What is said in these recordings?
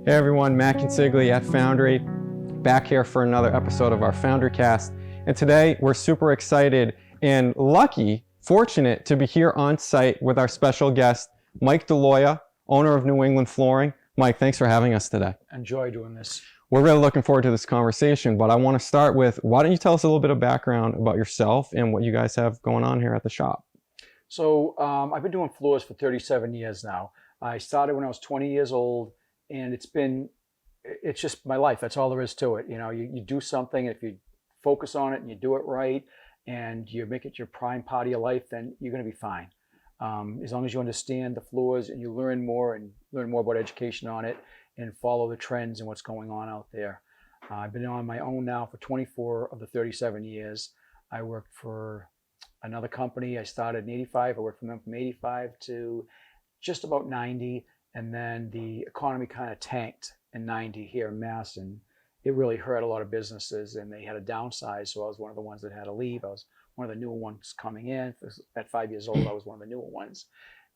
Hey everyone, Matt Consigli at Foundryy, back here for another episode of our Foundryy Cast. And today we're super excited and lucky, fortunate to be here on site with our special guest, Mike Deloia, owner of New England Flooring. Mike, thanks for having us today. Enjoy doing this. We're really looking forward to this conversation, but I want to start with, why don't you tell us a little bit of background about yourself and what you guys have going on here at the shop? So I've been doing floors for 37 years now. I started when I was 20 years old, and it's just my life. That's all there is to it. You know, you do something, if you focus on it and you do it right, and you make it your prime part of your life, then you're going to be fine. As long as you understand the floors and you learn more about education on it and follow the trends and what's going on out there. I've been on my own now for 24 of the 37 years. I worked for another company. I started in 85. I worked for them from 85 to just about 90. And then the economy kind of tanked in 90 here in Mass, and it really hurt a lot of businesses, and they had to downsize. So I was one of the ones that had to leave. I was one of the newer ones coming in. At 5 years old, I was one of the newer ones.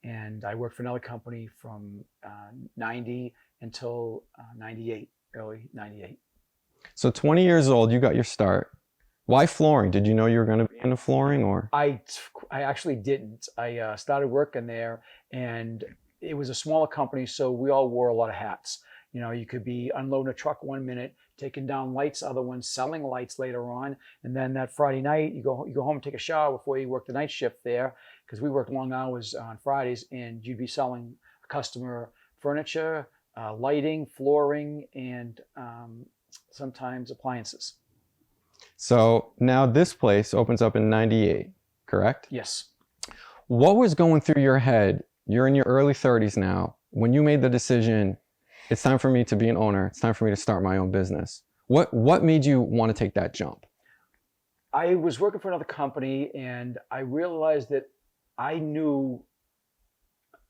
And I worked for another company from 90 until 98, early 98. So 20 years old, you got your start. Why flooring? Did you know you were going to be into flooring, or? I actually didn't. I started working there, and it was a smaller company, so we all wore a lot of hats. You know, you could be unloading a truck one minute, taking down lights, other ones selling lights later on, and then that Friday night you go home and take a shower before you work the night shift there, because we worked long hours on Fridays, and you'd be selling a customer furniture, lighting, flooring, and sometimes appliances. So now this place opens up in 98, correct? Yes. What was going through your head? You're in your early 30s now. When you made the decision, it's time for me to be an owner, it's time for me to start my own business. What made you want to take that jump? I was working for another company, and I realized that I knew,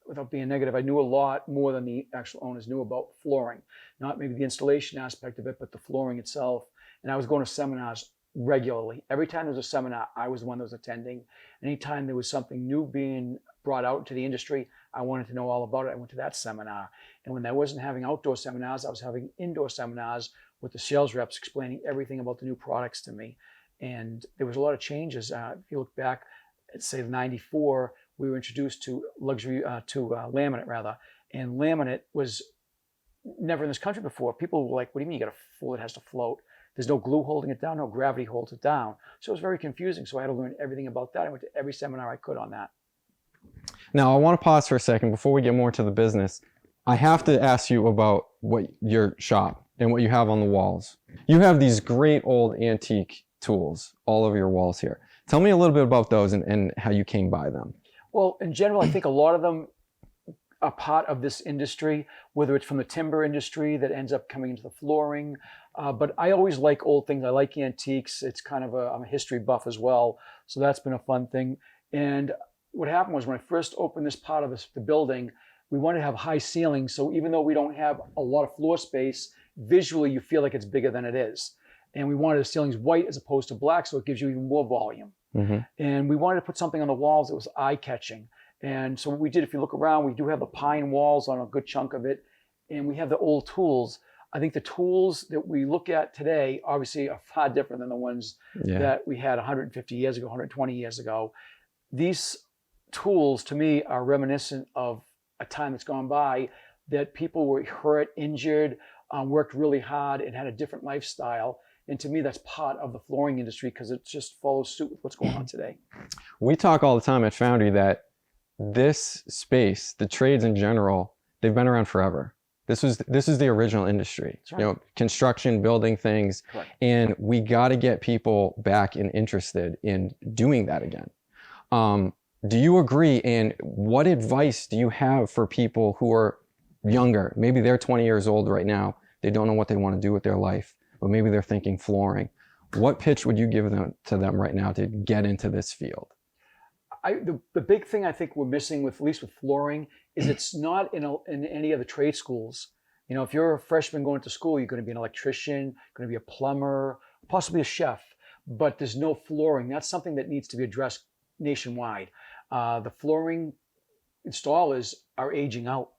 without being negative, I knew a lot more than the actual owners knew about flooring. Not maybe the installation aspect of it, but the flooring itself. And I was going to seminars regularly. Every time there was a seminar, I was the one that was attending. Anytime there was something new being brought out to the industry, I wanted to know all about it. I went to that seminar. And when I wasn't having outdoor seminars, I was having indoor seminars with the sales reps explaining everything about the new products to me. And there was a lot of changes. If you look back at, say, 94, we were introduced to laminate rather. And laminate was never in this country before. People were like, what do you mean you got a floor that has to float? There's no glue holding it down, no gravity holds it down. So it was very confusing. So I had to learn everything about that. I went to every seminar I could on that. Now I want to pause for a second before we get more to the business. I have to ask you about your shop and what you have on the walls. You have these great old antique tools all over your walls here. Tell me a little bit about those and how you came by them. Well, in general, I think a lot of them are part of this industry, whether it's from the timber industry that ends up coming into the flooring. But I always like old things. I like antiques. It's kind of I'm a history buff as well. So that's been a fun thing. And what happened was when I first opened this part of the building, we wanted to have high ceilings. So even though we don't have a lot of floor space, visually you feel like it's bigger than it is. And we wanted the ceilings white as opposed to black, so it gives you even more volume. Mm-hmm. And we wanted to put something on the walls that was eye-catching. And so what we did, if you look around, we do have the pine walls on a good chunk of it, and we have the old tools. I think the tools that we look at today obviously are far different than the ones that we had 150 years ago, 120 years ago. These tools, to me, are reminiscent of a time that's gone by that people were hurt, injured, worked really hard, and had a different lifestyle. And to me, that's part of the flooring industry because it just follows suit with what's going on today. We talk all the time at Foundryy that this space, the trades in general, they've been around forever. This is the original industry. That's right. You know, construction, building things. Correct. And we got to get people back and interested in doing that again. Do you agree? And what advice do you have for people who are younger? Maybe they're 20 years old right now. They don't know what they want to do with their life, but maybe they're thinking flooring. What pitch would you give to them right now to get into this field? The big thing I think we're missing with, at least with flooring, is it's not in any of the trade schools. You know, if you're a freshman going to school, you're going to be an electrician, going to be a plumber, possibly a chef, but there's no flooring. That's something that needs to be addressed nationwide. The flooring installers are aging out.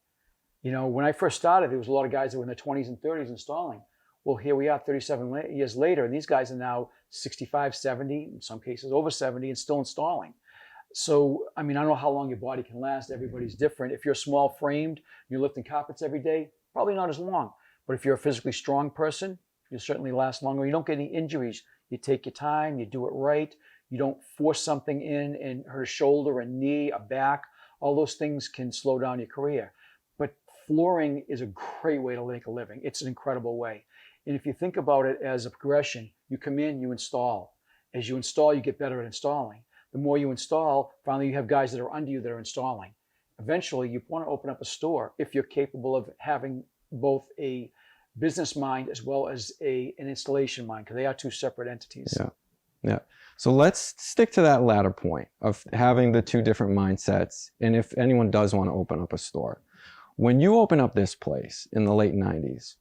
When I first started, there was a lot of guys that were in their 20s and 30s installing. Well, here we are 37 years later, and these guys are now 65, 70, in some cases over 70, and still installing. So, I don't know how long your body can last. Everybody's different. If you're small framed, you're lifting carpets every day, probably not as long. But if you're a physically strong person, you'll certainly last longer. You don't get any injuries. You take your time, you do it right. You don't force something in and hurt a shoulder, a knee, a back. All those things can slow down your career. But flooring is a great way to make a living. It's an incredible way. And if you think about it as a progression, you come in, you install. As you install, you get better at installing. The more you install, finally you have guys that are under you that are installing. Eventually, you want to open up a store if you're capable of having both a business mind as well as an installation mind, because they are two separate entities. Yeah. So let's stick to that latter point of having the two different mindsets. And if anyone does want to open up a store, when you open up this place in the late 90s,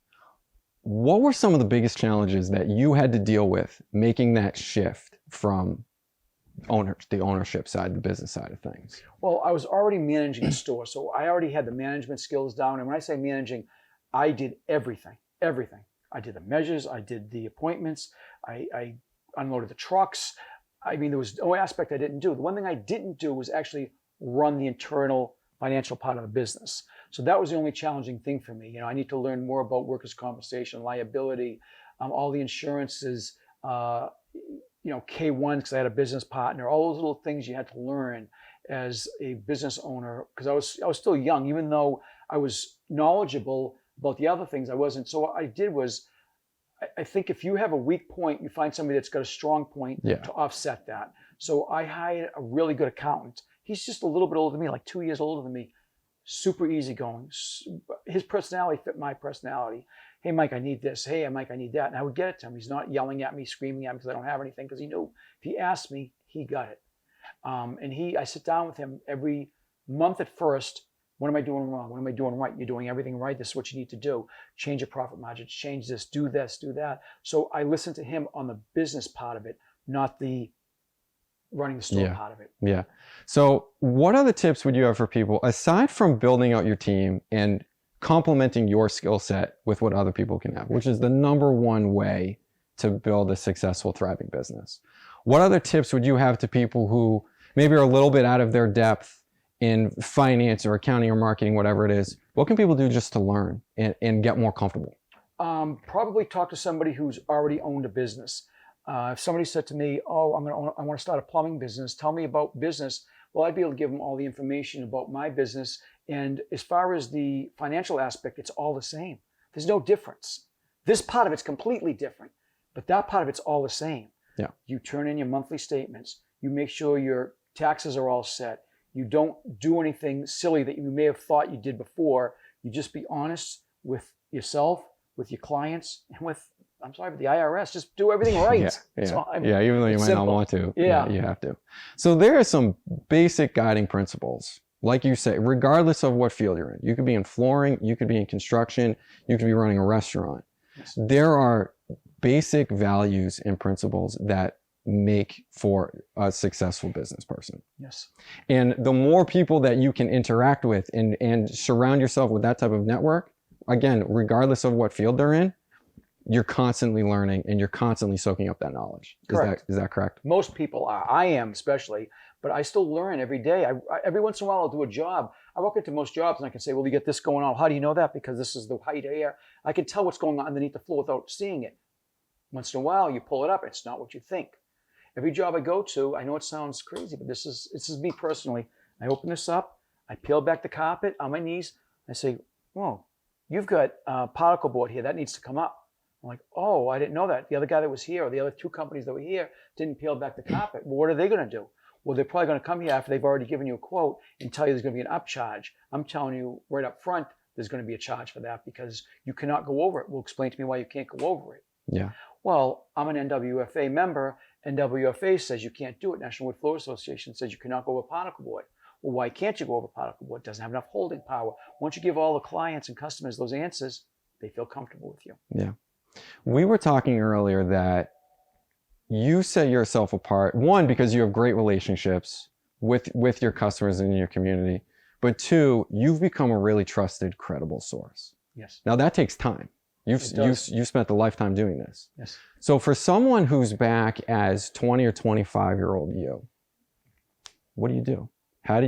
what were some of the biggest challenges that you had to deal with making that shift from the ownership side, the business side of things? Well, I was already managing a store, so I already had the management skills down. And when I say managing, I did everything. I did the measures, I did the appointments, I unloaded the trucks. There was no aspect I didn't do. The one thing I didn't do was actually run the internal financial part of the business. So that was the only challenging thing for me. I need to learn more about workers' compensation, liability, all the insurances, K1s because I had a business partner, all those little things you had to learn as a business owner, because I was still young. Even though I was knowledgeable about the other things, I wasn't. So what I did was, I think if you have a weak point, you find somebody that's got a strong point to offset that. So I hired a really good accountant. He's just a little bit older than me, like 2 years older than me. Super easygoing. His personality fit my personality. Hey, Mike, I need this. Hey, Mike, I need that. And I would get it to him. He's not yelling at me, screaming at me because I don't have anything, because he knew if he asked me, he got it. I sit down with him every month at first. What am I doing wrong? What am I doing right? You're doing everything right. This is what you need to do. Change your profit margins, change this, do that. So I listen to him on the business part of it, not the running the store part of it. Yeah. So what other tips would you have for people, aside from building out your team and complementing your skill set with what other people can have, which is the number one way to build a successful, thriving business? What other tips would you have to people who maybe are a little bit out of their depth in finance or accounting or marketing, whatever it is? What can people do just to learn and get more comfortable? Probably talk to somebody who's already owned a business. If somebody said to me, "Oh, I want to start a plumbing business. Tell me about business." Well, I'd be able to give them all the information about my business. And as far as the financial aspect, it's all the same. There's no difference. This part of it's completely different, but that part of it's all the same. Yeah. You turn in your monthly statements. You make sure your taxes are all set. You don't do anything silly that you may have thought you did before. You just be honest with yourself, with your clients, and with the IRS. Just do everything right. Even though you might not want to. Yeah, you have to. So there are some basic guiding principles. Like you say, regardless of what field you're in, you could be in flooring, you could be in construction, you could be running a restaurant. Yes. There are basic values and principles that make for a successful business person. Yes. And the more people that you can interact with and surround yourself with that type of network, again, regardless of what field they're in, you're constantly learning and you're constantly soaking up that knowledge. Is that correct? Most people are. I am especially, but I still learn every day. Every once in a while I'll do a job. I walk into most jobs and I can say, well, you get this going on. How do you know that? Because this is the height of air. I can tell what's going on underneath the floor without seeing it. Once in a while you pull it up. It's not what you think. Every job I go to, I know it sounds crazy, but this is me personally. I open this up. I peel back the carpet on my knees. I say, whoa, you've got particle board here. That needs to come up. I'm like, oh, I didn't know that. The other guy that was here, or the other two companies that were here, didn't peel back the carpet. Well, what are they going to do? Well, they're probably going to come here after they've already given you a quote and tell you there's going to be an upcharge. I'm telling you right up front, there's going to be a charge for that because you cannot go over it. Well, explain to me why you can't go over it. Yeah. Well, I'm an NWFA member. NWFA says you can't do it. National Wood Floor Association says you cannot go over particle board. Well, why can't you go over particle board? It doesn't have enough holding power. Once you give all the clients and customers those answers, they feel comfortable with you. Yeah. We were talking earlier that you set yourself apart, one, because you have great relationships with your customers and your community, but two, you've become a really trusted, credible source. Yes. Now that takes time. You've spent a lifetime doing this. Yes. So for someone who's back as 20 or 25-year-old you, what do you do? How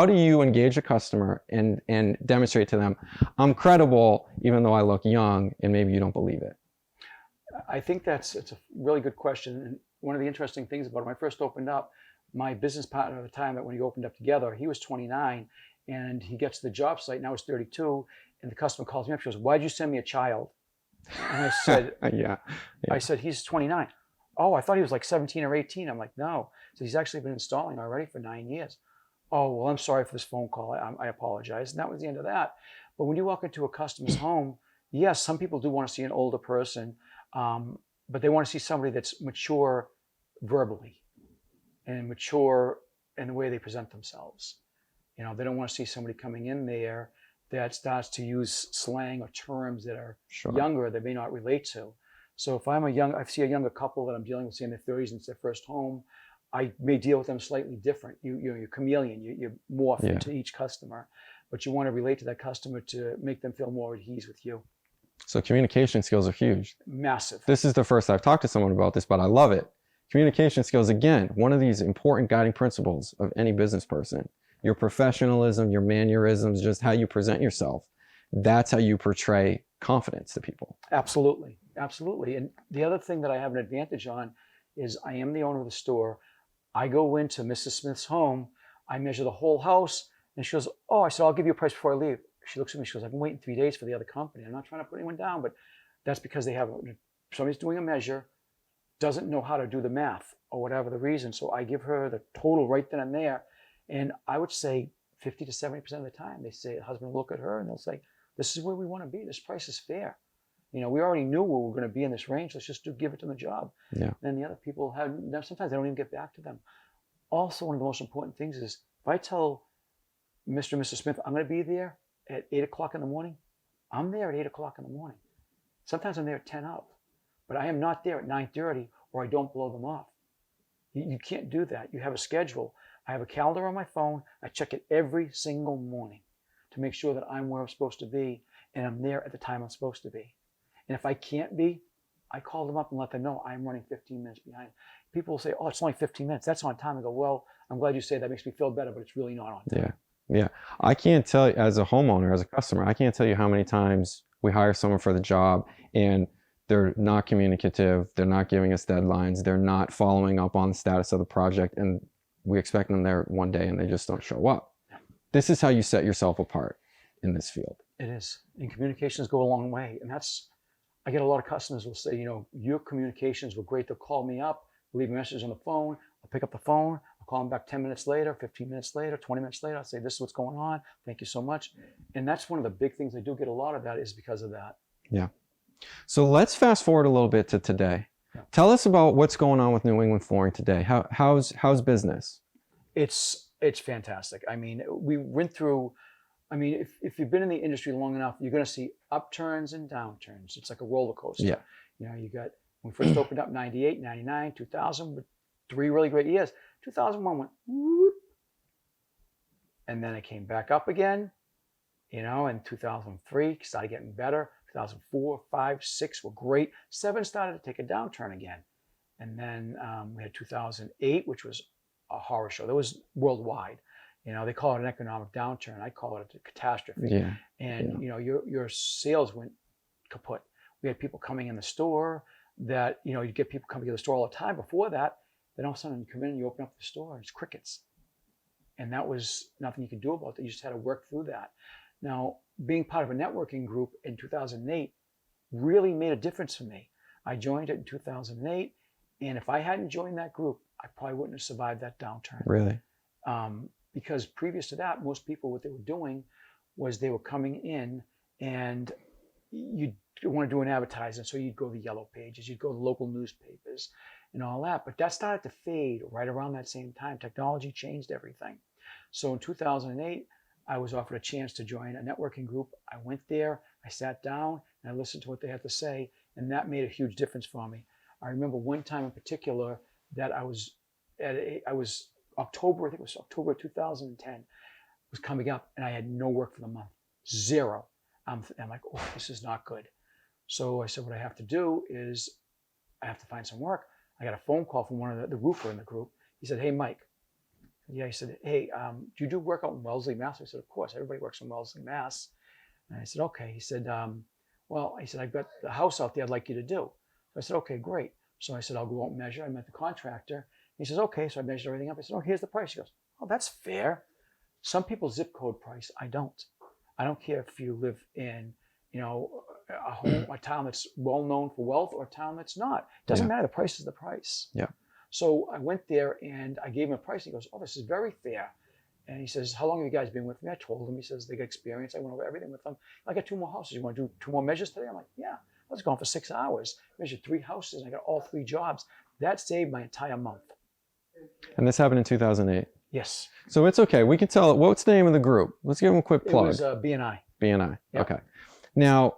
do you engage a customer and demonstrate to them, I'm credible even though I look young, and maybe you don't believe it? I think it's a really good question. And one of the interesting things about it, when I first opened up, my business partner at the time, that when we opened up together, he was 29, and he gets to the job site, now he's 32, and the customer calls me up, she goes, why'd you send me a child? And I said, yeah. I said, he's 29. Oh, I thought he was like 17 or 18. I'm like, no. So he's actually been installing already for 9 years. Oh, well, I'm sorry for this phone call. I apologize. And that was the end of that. But when you walk into a customer's home, yes, some people do want to see an older person, but they want to see somebody that's mature verbally and mature in the way they present themselves. You know, they don't want to see somebody coming in there that starts to use slang or terms that are younger that may not relate to. So if I see a younger couple that I'm dealing with, say in their 30s and it's their first home, I may deal with them slightly different. You're chameleon, you morph into each customer, but you want to relate to that customer to make them feel more at ease with you. So communication skills are huge. Massive. This is the first I've talked to someone about this, but I love it. Communication skills, again, one of these important guiding principles of any business person. Your professionalism, your mannerisms, just how you present yourself. That's how you portray confidence to people. Absolutely. Absolutely. And the other thing that I have an advantage on is I am the owner of the store. I go into Mrs. Smith's home, I measure the whole house, and she goes, oh, I said, I'll give you a price before I leave. She looks at me, she goes, I've been waiting 3 days for the other company. I'm not trying to put anyone down, but that's because somebody's doing a measure, doesn't know how to do the math or whatever the reason. So I give her the total right then and there. And I would say 50 to 70% of the time, they say, the husband will look at her and they'll say, this is where we want to be. This price is fair. You know, we already knew we were going to be in this range. Let's just give it to the job. Yeah. And the other people sometimes they don't even get back to them. Also, one of the most important things is if I tell Mr. and Mrs. Smith, I'm going to be there at 8 o'clock in the morning, I'm there at 8 o'clock in the morning. Sometimes I'm there at 10 of, but I am not there at 9:30 or I don't blow them off. You can't do that. You have a schedule. I have a calendar on my phone. I check it every single morning to make sure that I'm where I'm supposed to be and I'm there at the time I'm supposed to be. And if I can't be, I call them up and let them know I'm running 15 minutes behind. People will say, oh, it's only 15 minutes. That's on time. I go, well, I'm glad you say that. Makes me feel better, but it's really not on time. Yeah. I can't tell you, as a homeowner, as a customer, I can't tell you how many times we hire someone for the job and they're not communicative. They're not giving us deadlines. They're not following up on the status of the project. And we expect them there one day and they just don't show up. This is how you set yourself apart in this field. It is. And communications go a long way. And I get a lot of customers who will say, you know, your communications were great. They'll call me up, leave a message on the phone. I'll pick up the phone. I'll call them back 10 minutes later, 15 minutes later, 20 minutes later. I'll say, this is what's going on. Thank you so much. And that's one of the big things. I do get a lot of that is because of that. Yeah. So let's fast forward a little bit to today. Yeah. Tell us about what's going on with New England Flooring today. How's business? It's fantastic. I mean, we went through, if you've been in the industry long enough, you're going to see upturns and downturns. It's like a roller coaster. Yeah. You know, when we first opened up, 98, 99, 2000, with 3 really great years. 2001 went whoop, and then it came back up again. You know, in 2003, started getting better. 2004, 5, 6 were great. 7 started to take a downturn again. And then we had 2008, which was a horror show. That was worldwide. You know, they call it an economic downturn. I call it a catastrophe. Yeah. And, you know, your sales went kaput. We had people coming in the store that, you know, you get people coming to the store all the time. Before that, then all of a sudden you come in and you open up the store and it's crickets. And that was nothing you could do about that. You just had to work through that. Now, being part of a networking group in 2008 really made a difference for me. I joined it in 2008, and if I hadn't joined that group, I probably wouldn't have survived that downturn. Really? Because previous to that, most people, what they were doing was they were coming in and you want to do an advertising, so you'd go to the yellow pages, you'd go to local newspapers and all that. But that started to fade right around that same time. Technology changed everything. So in 2008, I was offered a chance to join a networking group. I went there, I sat down, and I listened to what they had to say, and that made a huge difference for me. I remember one time in particular that I was October 2010. was coming up and I had no work for the month, zero. I'm like, oh, this is not good. So I said, what I have to do is I have to find some work. I got a phone call from one of the roofer in the group. He said, hey, Mike. Yeah, he said, hey, do you do work out in Wellesley, Mass? I said, of course, everybody works in Wellesley, Mass. And I said, okay. He said, well, he said, I've got the house out there I'd like you to do. So I said, okay, great. So I said, I'll go out and measure. I met the contractor. He says, okay. So I measured everything up. I said, oh, here's the price. He goes, oh, that's fair. Some people zip code price. I don't. I don't care if you live in, a town that's well known for wealth or a town that's not. It doesn't matter. The price is the price. Yeah. So I went there and I gave him a price. He goes, oh, this is very fair. And he says, how long have you guys been with me? I told him. He says, they got experience. I went over everything with them. I got 2 more houses. You want to do 2 more measures today? I'm like, yeah. I was gone for 6 hours. Measured 3 houses. And I got all 3 jobs. That saved my entire month. And this happened in 2008. Yes. So it's okay. We can tell. What's the name of the group? Let's give them a quick plug. It was BNI. BNI. Yep. Okay. Now,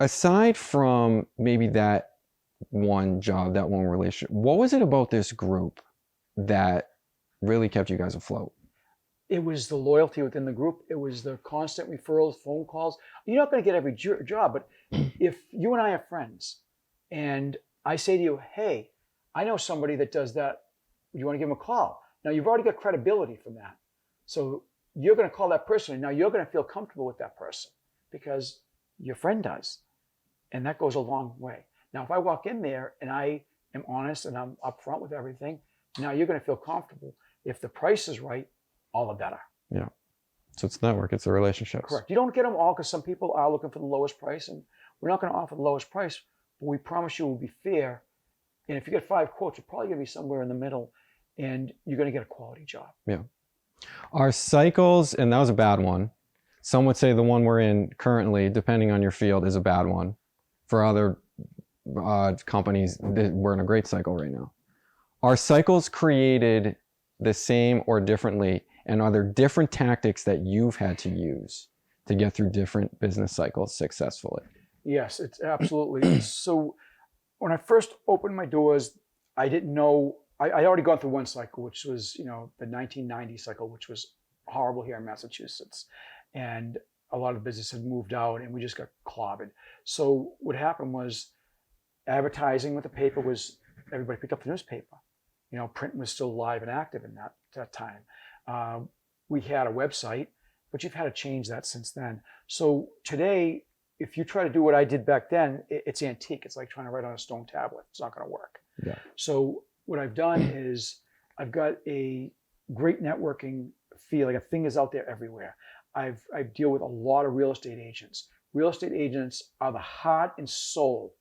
aside from maybe that one job, that one relationship, what was it about this group that really kept you guys afloat? It was the loyalty within the group. It was the constant referrals, phone calls. You're not going to get every job, but if you and I are friends and I say to you, hey, I know somebody that does that. You want to give them a call? Now, you've already got credibility from that. So you're going to call that person, and now you're going to feel comfortable with that person because your friend does. And that goes a long way. Now, if I walk in there and I am honest and I'm upfront with everything, now you're going to feel comfortable. If the price is right, all the better. Yeah. So it's the network, it's the relationships. Correct. You don't get them all because some people are looking for the lowest price, and we're not going to offer the lowest price, but we promise you we'll be fair. And if you get 5 quotes, you're probably going to be somewhere in the middle, and you're going to get a quality job. Yeah. Our cycles, and that was a bad one. Some would say the one we're in currently, depending on your field, is a bad one. For other companies, we're in a great cycle right now. Are cycles created the same or differently? And are there different tactics that you've had to use to get through different business cycles successfully? Yes, it's absolutely. So when I first opened my doors, I didn't know, I'd already gone through one cycle, which was, the 1990 cycle, which was horrible here in Massachusetts. And a lot of business had moved out and we just got clobbered. So what happened was advertising with the paper was, everybody picked up the newspaper. Print was still live and active in that time. We had a website, but you've had to change that since then. So today, if you try to do what I did back then, it's antique. It's like trying to write on a stone tablet. It's not going to work. Yeah. So what I've done is I've got a great networking feel, like a thing is out there everywhere. I deal with a lot of real estate agents. Real estate agents are the heart and soul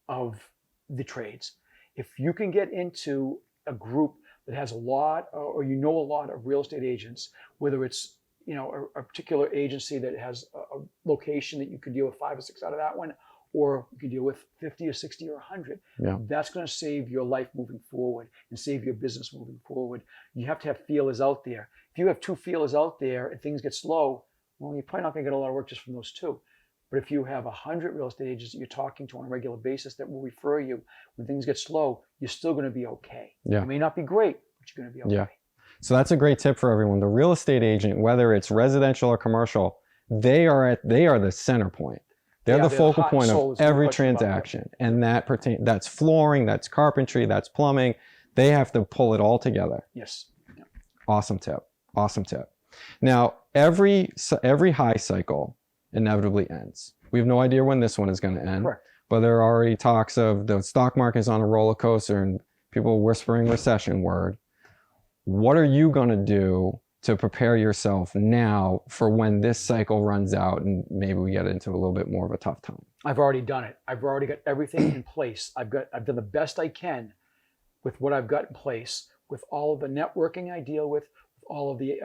of the trades. If you can get into a group that has a lot, or a lot of real estate agents, whether it's a particular agency that has a location that you can deal with 5 or 6 out of that one, or you can deal with 50 or 60 or 100. Yeah. That's going to save your life moving forward and save your business moving forward. You have to have feelers out there. If you have 2 feelers out there and things get slow, well, you're probably not going to get a lot of work just from those 2. But if you have 100 real estate agents that you're talking to on a regular basis that will refer you, when things get slow, you're still going to be okay. Yeah. It may not be great, but you're going to be okay. Yeah. So that's a great tip for everyone. The real estate agent, whether it's residential or commercial, they are the center point. They're the focal point of every transaction. And that's flooring, that's carpentry, that's plumbing. They have to pull it all together. Yes. Yeah. Awesome tip. Awesome tip. Now, every high cycle inevitably ends. We have no idea when this one is going to end. Correct. But there are already talks of the stock market is on a roller coaster and people whispering recession word. What are you going to do to prepare yourself now for when this cycle runs out and maybe we get into a little bit more of a tough time? I've already done it. I've already got everything in place. I've done the best I can with what I've got in place, with all of the networking I deal with all of the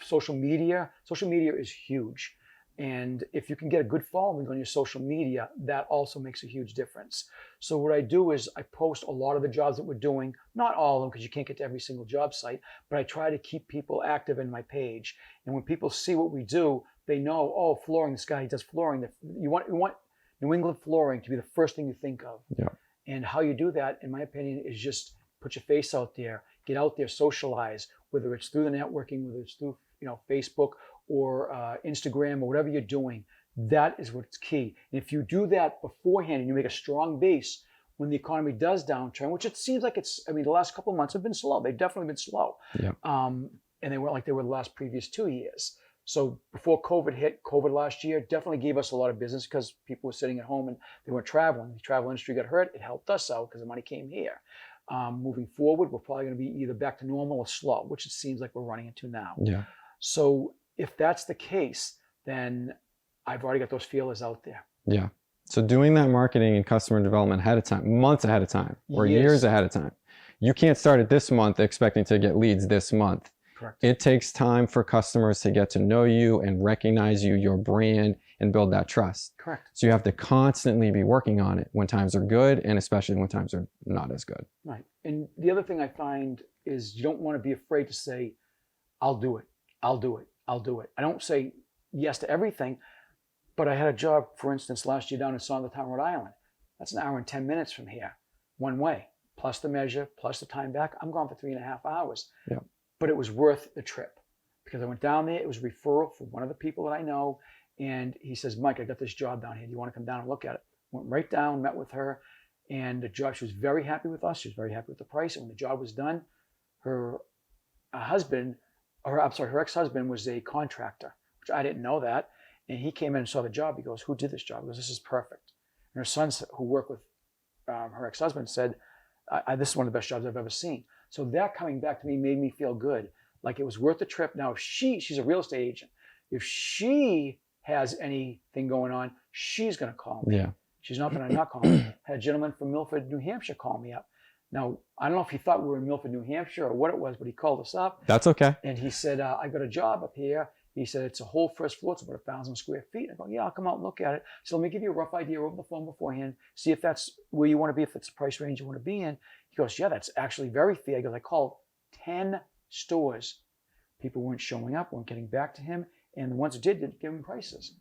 social media. Social media is huge. And if you can get a good following on your social media, that also makes a huge difference. So what I do is I post a lot of the jobs that we're doing, not all of them because you can't get to every single job site, but I try to keep people active in my page. And when people see what we do, they know, oh, flooring, this guy does flooring. You want New England flooring to be the first thing you think of. Yeah. And how you do that, in my opinion, is just put your face out there, get out there, socialize. whether it's through the networking, whether it's through Facebook or Instagram or whatever you're doing. That is what's key. And if you do that beforehand and you make a strong base when the economy does downturn, which it seems like it's, I mean, the last couple of months have been slow. They've definitely been slow. Yeah. And they weren't like they were the last previous 2 years. So before COVID hit, COVID last year definitely gave us a lot of business because people were sitting at home and they weren't traveling. The travel industry got hurt. It helped us out because the money came here. Moving forward, we're probably going to be either back to normal or slow, which it seems like we're running into now. Yeah. So if that's the case, then I've already got those feelers out there. Yeah. So doing that marketing and customer development ahead of time, months ahead of time, or Yes. years ahead of time. You can't start it this month expecting to get leads this month. Correct. It takes time for customers to get to know you and recognize you, your brand, and build that trust. Correct. So you have to constantly be working on it when times are good, and especially when times are not as good. Right. And the other thing I find is you don't want to be afraid to say, I'll do it. I'll do it. I'll do it. I don't say yes to everything, but I had a job, for instance, last year down in Saundertown, Rhode Island. That's an hour and 10 minutes from here, one way, plus the measure, plus the time back. I'm gone for 3.5 hours. Yeah. But it was worth the trip because I went down there. It was a referral from one of the people that I know. And he says, Mike, I got this job down here. Do you want to come down and look at it? Went right down, met with her. And the job, she was very happy with us. She was very happy with the price. And when the job was done, her ex-husband was a contractor, which I didn't know that. And he came in and saw the job. He goes, who did this job? He goes, this is perfect. And her sons who work with her ex-husband said, this is one of the best jobs I've ever seen. So that coming back to me made me feel good. Like it was worth the trip. Now, if she's a real estate agent. If she has anything going on, she's going to call me. Yeah. She's not going to not call me. I had a gentleman from Milford, New Hampshire call me up. Now, I don't know if he thought we were in Milford, New Hampshire or what it was, but he called us up. That's okay. And he said, I got a job up here. He said, it's a whole first floor. It's about 1,000 square feet. I go, yeah, I'll come out and look at it. So let me give you a rough idea over the phone beforehand. See if that's where you want to be, if it's the price range you want to be in. He goes, yeah, that's actually very fair. He goes, I called 10 stores. People weren't showing up, weren't getting back to him. And the ones that didn't give him prices.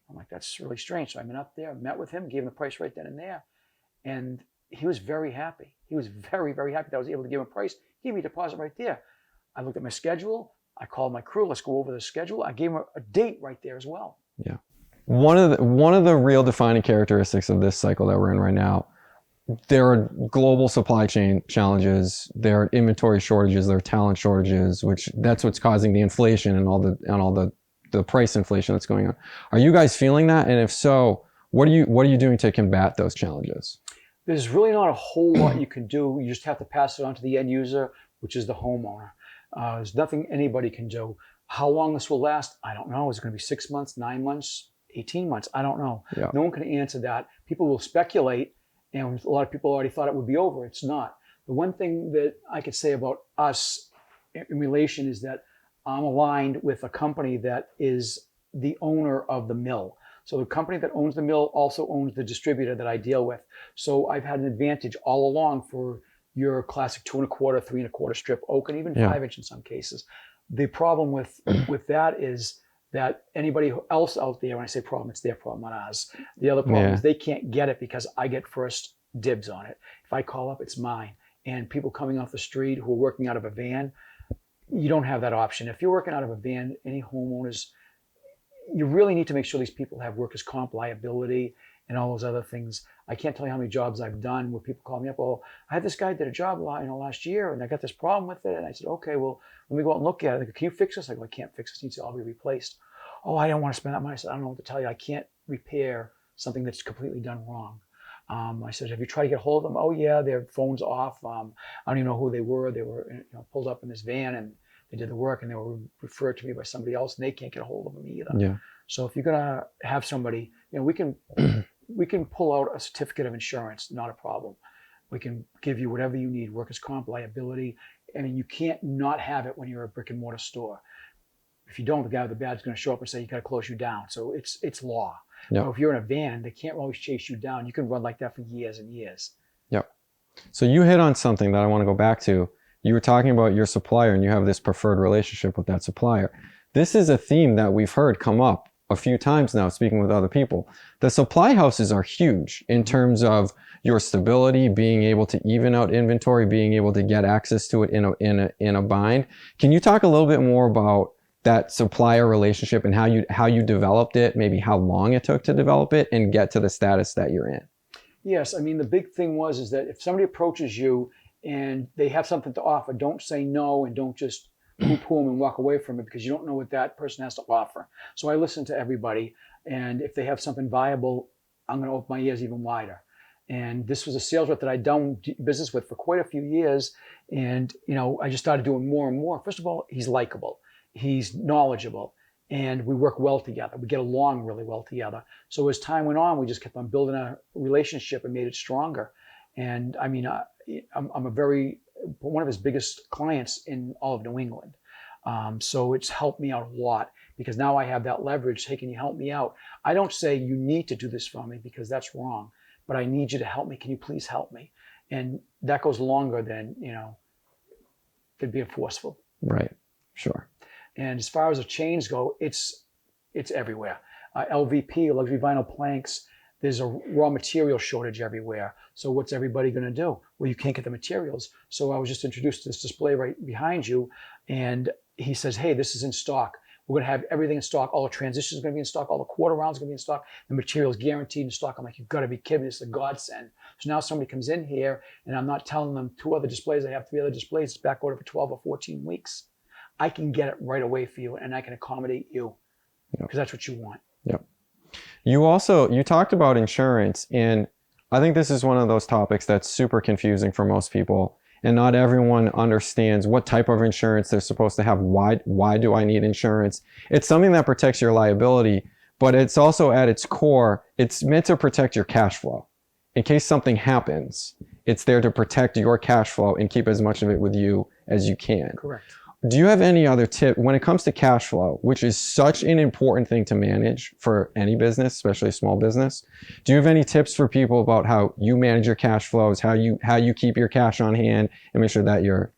I'm like, that's really strange. So I went up there, met with him, gave him the price right then and there. And he was very happy. He was very, very happy that I was able to give him a price. He gave me a deposit right there. I looked at my schedule. I called my crew. Let's go over the schedule. I gave him a date right there as well. Yeah. One of the real defining characteristics of this cycle that we're in right now, there are global supply chain challenges, there are inventory shortages, there are talent shortages, which that's what's causing the inflation and all the price inflation that's going on. Are you guys feeling that? And if so, what are you doing to combat those challenges? There's really not a whole lot you can do. You just have to pass it on to the end user, which is the homeowner. There's nothing anybody can do. How long this will last, I don't know. Is it going to be 6 months, 9 months, 18 months? I don't know. Yeah. No one can answer that. People will speculate, and a lot of people already thought it would be over. It's not. The one thing that I could say about us in relation is that I'm aligned with a company that is the owner of the mill. So the company that owns the mill also owns the distributor that I deal with. So I've had an advantage all along for your classic 2 1/4, 3 1/4 strip oak, and even 5-inch in some cases. The problem with that is that anybody else out there, when I say problem, it's their problem, not ours. The other problem is they can't get it because I get first dibs on it. If I call up, it's mine. And people coming off the street who are working out of a van, you don't have that option. If you're working out of a van, any homeowners, you really need to make sure these people have workers' comp liability and all those other things. I can't tell you how many jobs I've done where people call me up, oh, I had this guy did a job last year and I got this problem with it. And I said, okay, well, let me go out and look at it. They go, can you fix this? I go, I can't fix this. He said, I'll be replaced. Oh, I don't want to spend that money. I said, I don't know what to tell you. I can't repair something that's completely done wrong. I said, have you tried to get hold of them? Oh yeah, their phone's off. I don't even know who they were. They were pulled up in this van and they did the work and they were referred to me by somebody else and they can't get a hold of them either. Yeah. So if you're gonna have somebody, we can pull out a certificate of insurance, not a problem. We can give you whatever you need, workers' comp, liability. I mean, you can't not have it when you're a brick and mortar store. If you don't, the guy with the badge is going to show up and say, you got to close you down. So it's law. Yep. So if you're in a van, they can't always chase you down. You can run like that for years and years. Yep. So you hit on something that I want to go back to. You were talking about your supplier and you have this preferred relationship with that supplier. This is a theme that we've heard come up a few times now, speaking with other people, the supply houses are huge in terms of your stability, being able to even out inventory, being able to get access to it in a bind. Can you talk a little bit more about that supplier relationship and how you developed it, maybe how long it took to develop it and get to the status that you're in? Yes, I mean, the big thing is that if somebody approaches you and they have something to offer, don't say no and don't just poo-poo them and walk away from it, because you don't know what that person has to offer. So I listen to everybody, and if they have something viable, I'm going to open my ears even wider. And this was a sales rep that I'd done business with for quite a few years, and I just started doing more and more. First of all, he's likable, he's knowledgeable, and we work well together. We get along really well together. So as time went on, we just kept on building a relationship and made it stronger. And I mean, I'm one of his biggest clients in all of New England. So it's helped me out a lot, because now I have that leverage. Hey, can you help me out? I don't say you need to do this for me, because that's wrong, but I need you to help me. Can you please help me? And that goes longer than, than being forceful. Right. Sure. And as far as the chains go, it's everywhere. LVP, luxury vinyl planks, there's a raw material shortage everywhere. So what's everybody going to do? Well, you can't get the materials. So I was just introduced to this display right behind you, and he says, hey, this is in stock. We're going to have everything in stock. All the transitions are going to be in stock. All the quarter rounds are going to be in stock. The material is guaranteed in stock. I'm like, you've got to be kidding me. It's a godsend. So now somebody comes in here, and I'm not telling them 2 other displays. I have 3 other displays. It's back order for 12 or 14 weeks. I can get it right away for you, and I can accommodate you, because that's what you want. Yep. You talked about insurance, and I think this is one of those topics that's super confusing for most people, and not everyone understands what type of insurance they're supposed to have. Why do I need insurance? It's something that protects your liability, but it's also at its core, it's meant to protect your cash flow. In case something happens, it's there to protect your cash flow and keep as much of it with you as you can. Correct. Do you have any other tip when it comes to cash flow, which is such an important thing to manage for any business, especially a small business? Do you have any tips for people about how you manage your cash flows, how you keep your cash on hand and make sure that you're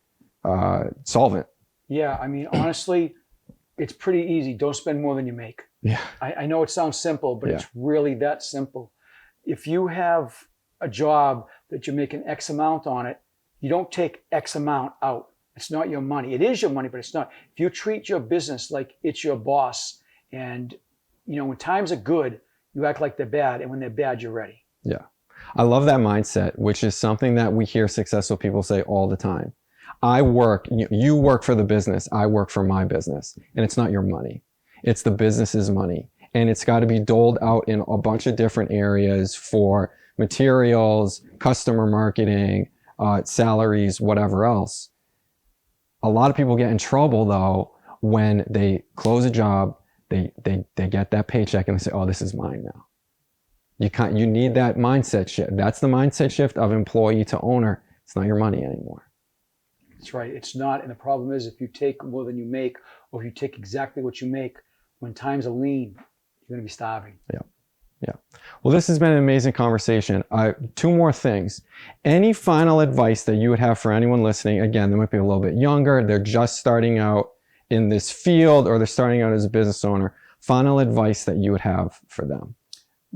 solvent? Yeah, I mean, honestly, it's pretty easy. Don't spend more than you make. Yeah. I know it sounds simple, but it's really that simple. If you have a job that you're making X amount on it, you don't take X amount out. It's not your money. It is your money, but it's not. If you treat your business like it's your boss, and when times are good, you act like they're bad, and when they're bad, you're ready. Yeah. I love that mindset, which is something that we hear successful people say all the time. You work for the business, I work for my business, and it's not your money. It's the business's money, and it's got to be doled out in a bunch of different areas for materials, customer marketing, salaries, whatever else. A lot of people get in trouble though when they close a job, they get that paycheck and they say, oh, this is mine now. You need that mindset shift. That's the mindset shift of employee to owner. It's not your money anymore. That's right. It's not. And the problem is, if you take more than you make, or if you take exactly what you make, when times are lean, you're going to be starving. Yeah. Yeah. Well, this has been an amazing conversation. 2 more things. Any final advice that you would have for anyone listening? Again, they might be a little bit younger. They're just starting out in this field, or they're starting out as a business owner. Final advice that you would have for them?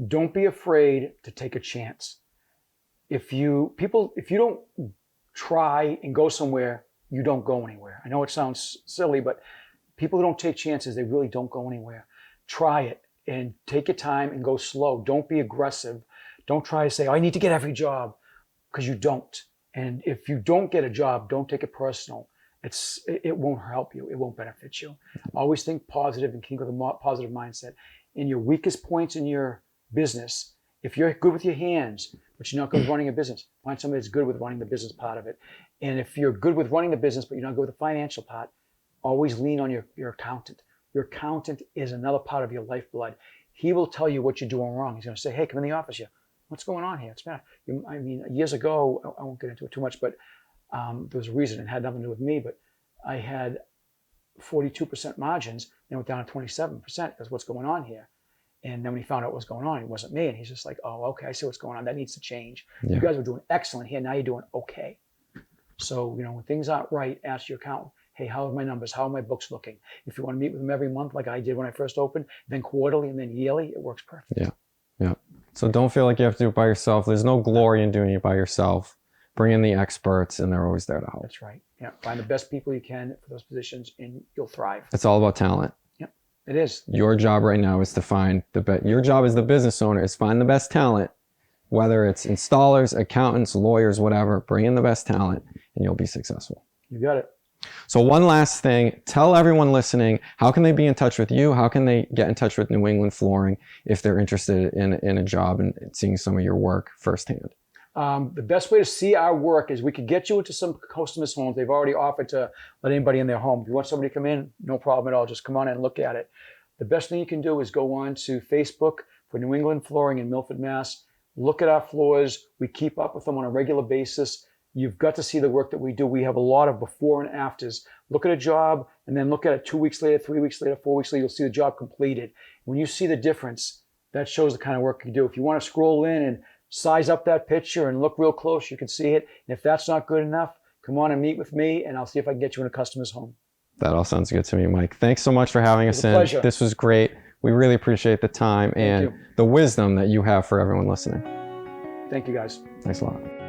Don't be afraid to take a chance. If you don't try and go somewhere, you don't go anywhere. I know it sounds silly, but people who don't take chances, they really don't go anywhere. Try it. And take your time and go slow. Don't be aggressive. Don't try to say, oh, I need to get every job, because you don't. And if you don't get a job, don't take it personal. It won't help you. It won't benefit you. Always think positive and keep with a positive mindset. In your weakest points in your business, if you're good with your hands, but you're not good with running a business, find somebody that's good with running the business part of it. And if you're good with running the business, but you're not good with the financial part, always lean on your accountant. Your accountant is another part of your lifeblood. He will tell you what you're doing wrong. He's going to say, hey, come in the office here. What's going on here? It's bad. I mean, years ago, I won't get into it too much, but there was a reason. It had nothing to do with me, but I had 42% margins and went down to 27% because what's going on here? And then when he found out what was going on, it wasn't me. And he's just like, oh, okay, I see what's going on. That needs to change. Yeah. You guys were doing excellent here. Now you're doing okay. So, when things aren't right, ask your accountant. hey, how are my numbers? How are my books looking? If you want to meet with them every month, like I did when I first opened, then quarterly and then yearly, it works perfect. Yeah. Yeah. So don't feel like you have to do it by yourself. There's no glory in doing it by yourself. Bring in the experts, and they're always there to help. That's right. Yeah. Find the best people you can for those positions, and you'll thrive. It's all about talent. Yep. It is. Your job right now is to find the best. Your job as the business owner is find the best talent, whether it's installers, accountants, lawyers, whatever. Bring in the best talent, and you'll be successful. You got it. So one last thing, tell everyone listening, how can they be in touch with you? How can they get in touch with New England Flooring if they're interested in a job and seeing some of your work firsthand? The best way to see our work is we could get you into some customers' homes. They've already offered to let anybody in their home. If you want somebody to come in, no problem at all. Just come on in and look at it. The best thing you can do is go on to Facebook for New England Flooring in Milford, Mass. Look at our floors. We keep up with them on a regular basis. You've got to see the work that we do. We have a lot of before and afters. Look at a job and then look at it 2 weeks later, 3 weeks later, 4 weeks later. You'll see the job completed. When you see the difference, that shows the kind of work you do. If you want to scroll in and size up that picture and look real close, you can see it. And if that's not good enough, come on and meet with me, and I'll see if I can get you in a customer's home. That all sounds good to me, Mike. Thanks so much for having us in. Pleasure. This was great. We really appreciate the time and the wisdom that you have for everyone listening. Thank you, guys. Thanks a lot.